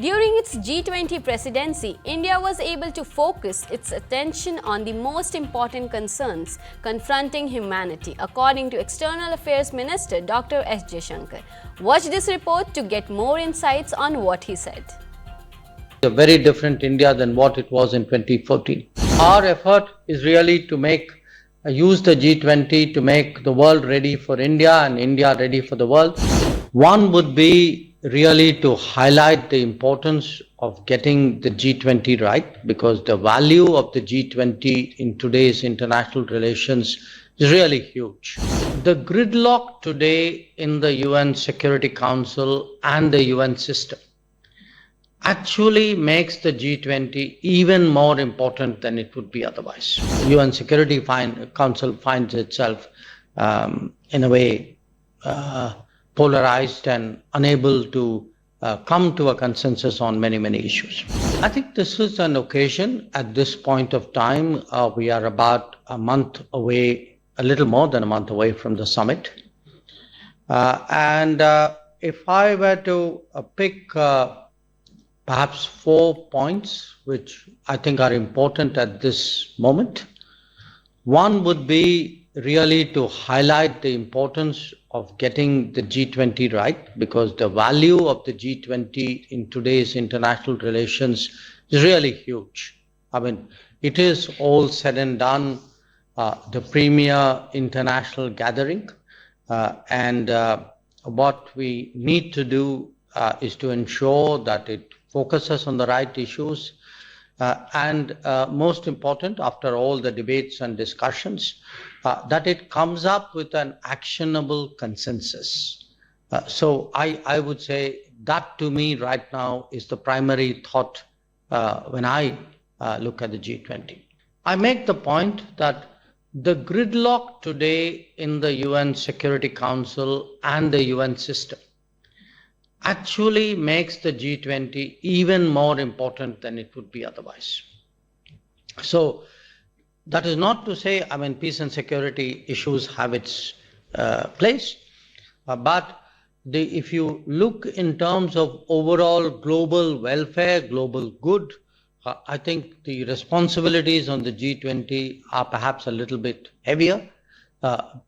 During its G20 presidency, India was able to focus its attention on the most important concerns confronting humanity, according to External Affairs Minister Dr. S. Jaishankar. Watch this report to get more insights on what he said. A very different India than what it was in 2014. Our effort is really to use the G20 to make the world ready for India and India ready for the world. One would be really to highlight the importance of getting the G20 right, because the value of the G20 in today's international relations is really huge. The gridlock today in the UN Security Council and the UN system actually makes the G20 even more important than it would be otherwise. UN Security Council finds itself in a way polarized and unable to come to a consensus on many issues. I think this is an occasion at this point of time. We are about a month away, a little more than a month away from the summit. If I were to pick perhaps 4 points which I think are important at this moment. One would be really to highlight the importance of getting the G20 right, because the value of the G20 in today's international relations is really huge. I mean, it is all said and done the premier international gathering, and what we need to do is to ensure that it focuses on the right issues, and most important, after all the debates and discussions, that it comes up with an actionable consensus. So I would say that to me right now is the primary thought when I look at the G20. I make the point that the gridlock today in the UN Security Council and the UN system actually makes the G20 even more important than it would be otherwise. So that is not to say, I mean, peace and security issues have its place, but if you look in terms of overall global welfare, global good, I think the responsibilities on the G20 are perhaps a little bit heavier,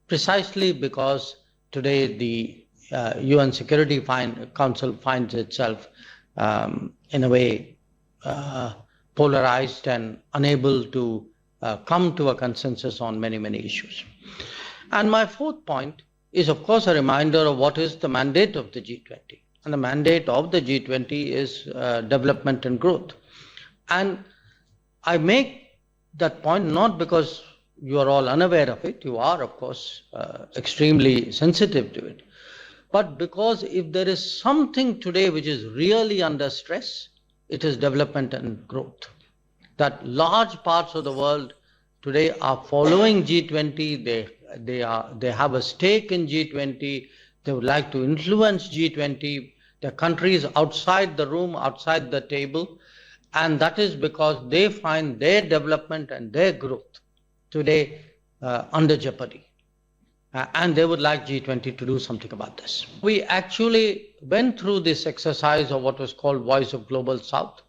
precisely because today the UN Security Council finds itself in a way polarized and unable to come to a consensus on many issues. And my fourth point is, of course, a reminder of what is the mandate of the G20. And the mandate of the G20 is development and growth. And I make that point not because you are all unaware of it, you are, of course, extremely sensitive to it, but because if there is something today which is really under stress, it is development and growth. That large parts of the world today are following G20, they have a stake in G20, they would like to influence G20, the countries outside the room, outside the table, and that is because they find their development and their growth today under jeopardy. And they would like G20 to do something about this. We actually went through this exercise of what was called Voice of Global South,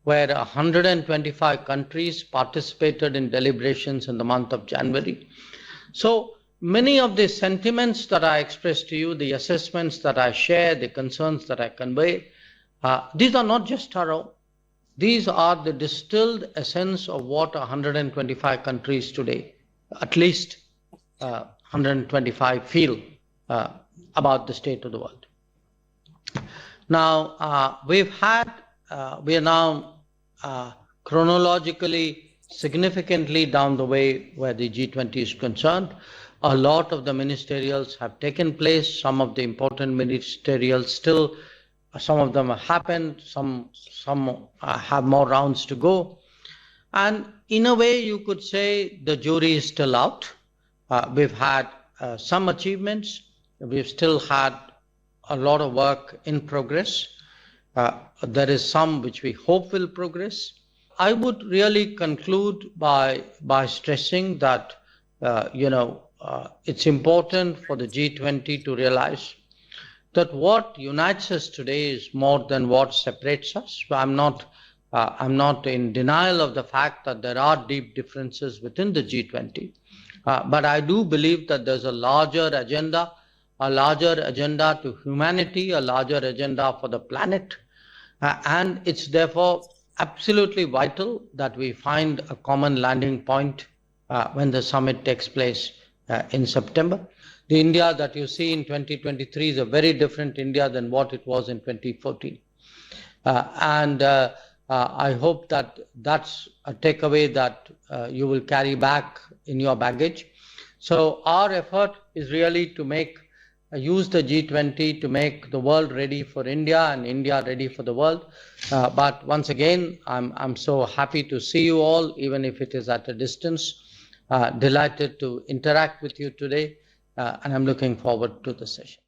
where 125 countries participated in deliberations in the month of January. So many of the sentiments that I expressed to you, the assessments that I share, the concerns that I convey, these are not just our own. These are the distilled essence of what 125 countries today, at least 125 feel about the state of the world. Now, we are now chronologically significantly down the way where the G20 is concerned. A lot of the ministerials have taken place. Some of the important ministerials still, some of them have happened, some have more rounds to go. And in a way, you could say the jury is still out. We've had some achievements. We've still had a lot of work in progress. There is some which we hope will progress. I would really conclude by stressing that it's important for the G20 to realize that what unites us today is more than what separates us. So I'm not in denial of the fact that there are deep differences within the G20, but I do believe that there's a larger agenda to humanity, a larger agenda for the planet, and it's therefore absolutely vital that we find a common landing point when the summit takes place in September. The India that you see in 2023 is a very different India than what it was in 2014. And I hope that that's a takeaway that you will carry back in your baggage. So our effort is really to use the G20 to make the world ready for India and India ready for the world. But once again, I'm so happy to see you all, even if it is at a distance. Delighted to interact with you today, and I'm looking forward to the session.